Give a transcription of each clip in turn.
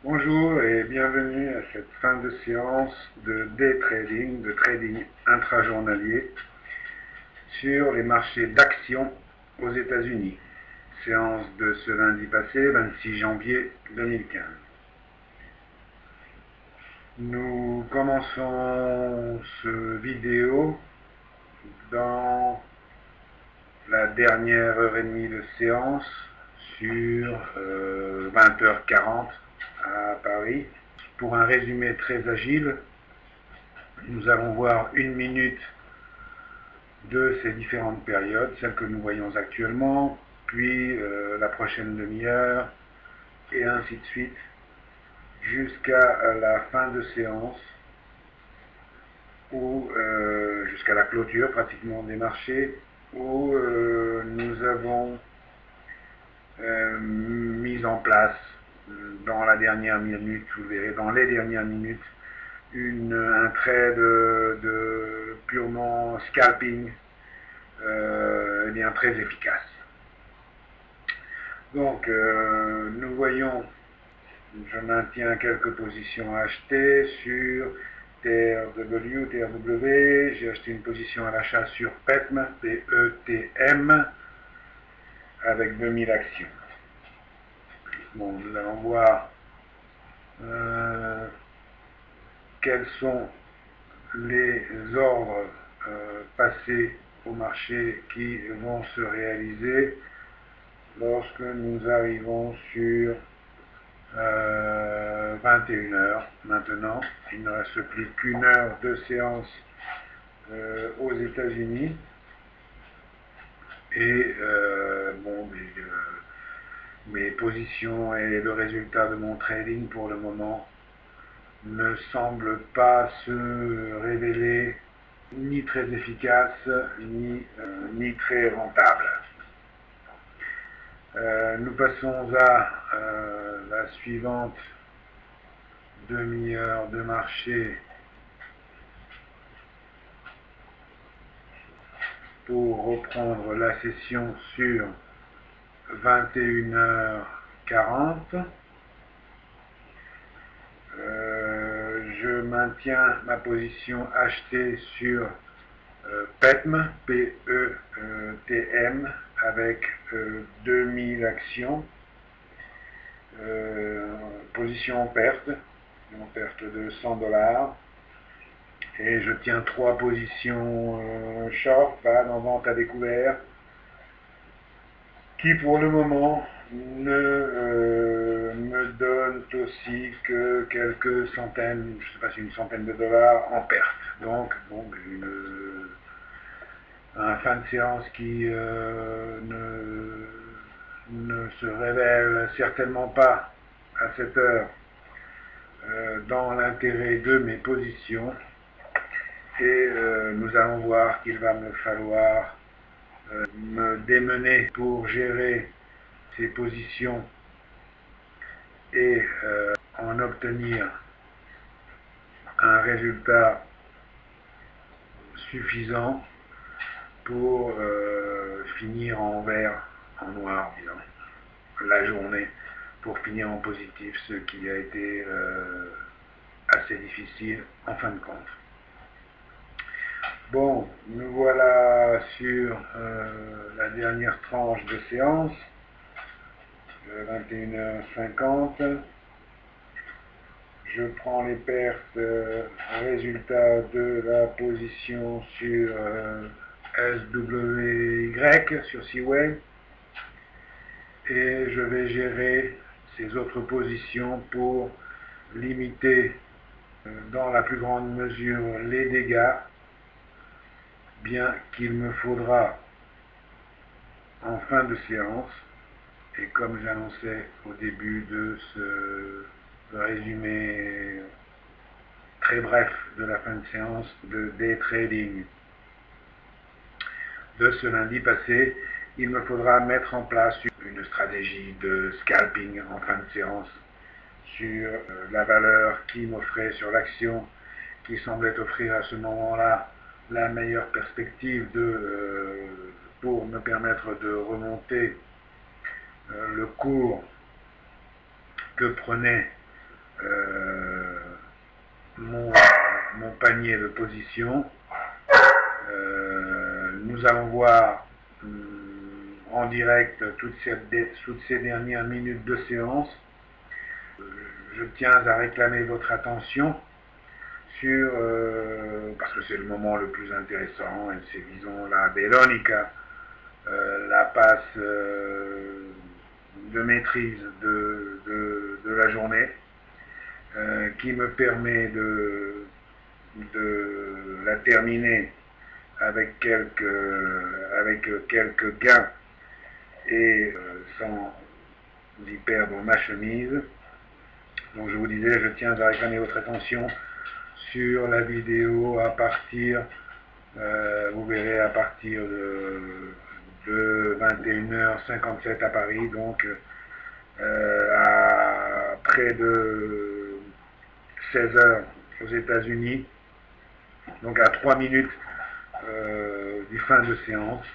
Bonjour et bienvenue à cette fin de séance de day trading, de trading intrajournalier sur les marchés d'actions aux États-Unis. Séance de ce lundi passé, 26 janvier 2015. Nous commençons ce vidéo dans la dernière heure et demie de séance sur 20h40 à Paris. Pour un résumé très agile, nous allons voir une minute de ces différentes périodes, celles que nous voyons actuellement, puis la prochaine demi-heure, et ainsi de suite, jusqu'à la fin de séance, ou jusqu'à la clôture pratiquement des marchés, où nous avons mis en place dans la dernière minute, vous verrez dans les dernières minutes, un trade de purement scalping eh bien, très efficace. Donc nous voyons, je maintiens quelques positions à acheter sur TRW, j'ai acheté une position à l'achat sur PETM, PETM, avec 2000 actions. Bon, nous allons voir quels sont les ordres passés au marché qui vont se réaliser lorsque nous arrivons sur 21h maintenant. Il ne reste plus qu'une heure de séance aux États-Unis. Et bon, mes positions et le résultat de mon trading pour le moment ne semblent pas se révéler ni très efficace, ni très rentable. Nous passons à la suivante demi-heure de marché pour reprendre la session sur 21h40. Je maintiens ma position achetée sur PETM, P-E-T-M, avec 2000 actions, position en perte de 100$, et je tiens 3 positions short, en vente à découvert, qui pour le moment ne me donnent aussi que quelques centaines, je ne sais pas si une centaine de dollars en perte. Donc, bon, un fin de séance qui ne se révèle certainement pas à cette heure dans l'intérêt de mes positions, et nous allons voir qu'il va me falloir me démener pour gérer ces positions et en obtenir un résultat suffisant pour finir en vert, en noir, disons, la journée, pour finir en positif, ce qui a été assez difficile en fin de compte. Bon, nous voilà sur la dernière tranche de séance, 21h50. Je prends les pertes résultat de la position sur SWY, sur Seaway, et je vais gérer ces autres positions pour limiter dans la plus grande mesure les dégâts, bien qu'il me faudra en fin de séance, et comme j'annonçais au début de ce résumé très bref de la fin de séance de day trading de ce lundi passé, il me faudra mettre en place une stratégie de scalping en fin de séance sur la valeur qui m'offrait, sur l'action qui semblait offrir à ce moment-là la meilleure perspective pour me permettre de remonter le cours que prenait mon, mon panier de position. Nous allons voir en direct toutes ces dernières minutes de séance. Je tiens à réclamer votre attention sur, parce que c'est le moment le plus intéressant, et c'est, disons, la Veronica, la passe de maîtrise de la journée, qui me permet de la terminer avec quelques gains et sans y perdre ma chemise. Donc je vous disais, je tiens à réclamer votre attention sur la vidéo à partir, vous verrez à partir de 21h57 à Paris, donc à près de 16h aux États-Unis, donc à 3 minutes du fin de séance,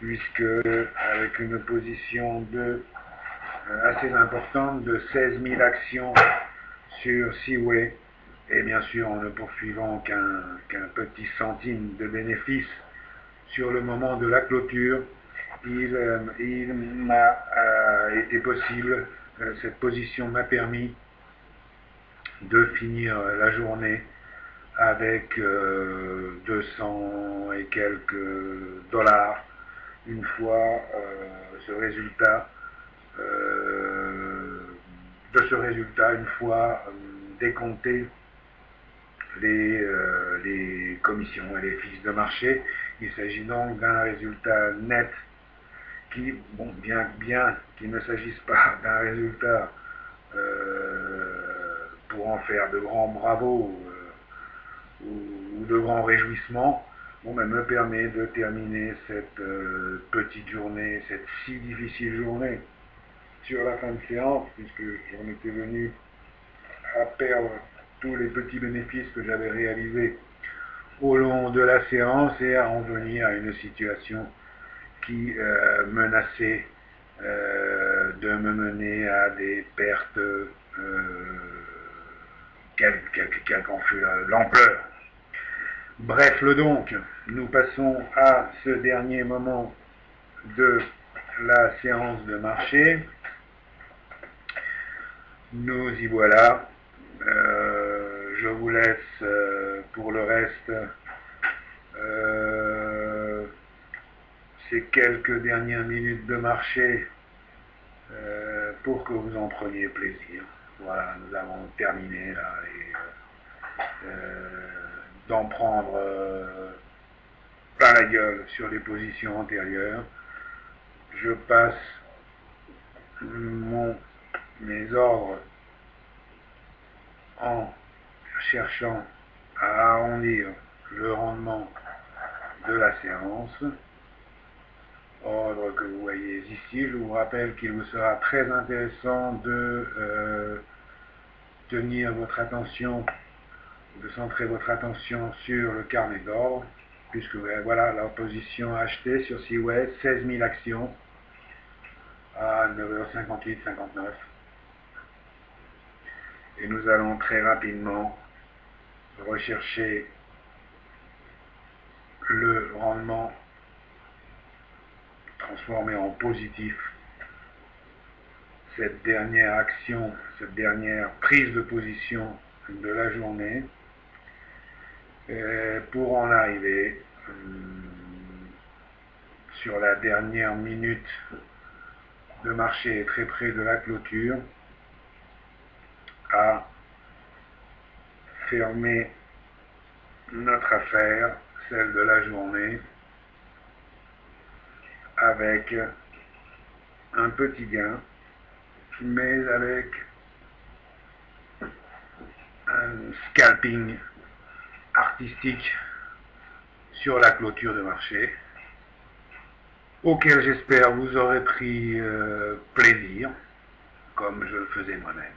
puisque avec une position assez importante de 16 000 actions sur Seaway, et bien sûr en ne poursuivant qu'un petit centime de bénéfice sur le moment de la clôture, il m'a été possible, cette position m'a permis de finir la journée avec 200 et quelques dollars, une fois ce résultat, une fois décompté les commissions et les fiches de marché. Il s'agit donc d'un résultat net qui, bon, bien qu'il ne s'agisse pas d'un résultat pour en faire de grands bravos ou de grands réjouissements, bon, ben, me permet de terminer cette petite journée, cette si difficile journée sur la fin de séance, puisque j'en étais venu à perdre tous les petits bénéfices que j'avais réalisés au long de la séance et à en venir à une situation qui menaçait de me mener à des pertes, quelle qu'en fut l'ampleur. Bref, donc, nous passons à ce dernier moment de la séance de marché. Nous y voilà. Je vous laisse pour le reste ces quelques dernières minutes de marché pour que vous en preniez plaisir. Voilà, nous avons terminé là et d'en prendre plein la gueule sur les positions antérieures. Je passe mes ordres en cherchant à arrondir le rendement de la séance. Ordre que vous voyez ici. Je vous rappelle qu'il vous sera très intéressant de tenir votre attention, de centrer votre attention sur le carnet d'ordre, puisque voilà la position achetée sur Seaway, 16 000 actions à 9h58, 59. Et nous allons très rapidement rechercher le rendement transformé en positif, cette dernière action, cette dernière prise de position de la journée, pour en arriver sur la dernière minute de marché très près de la clôture à fermer notre affaire, celle de la journée, avec un petit gain, mais avec un scalping artistique sur la clôture de marché, auquel j'espère vous aurez pris plaisir, comme je le faisais moi-même.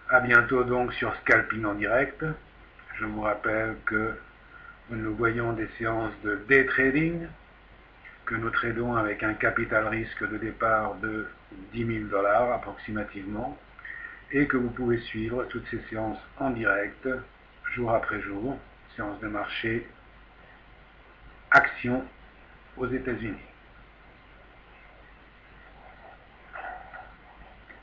A bientôt donc sur Scalping en direct. Je vous rappelle que nous voyons des séances de day trading, que nous tradons avec un capital risque de départ de 10 000 $ approximativement, et que vous pouvez suivre toutes ces séances en direct, jour après jour, séances de marché, action aux États-Unis.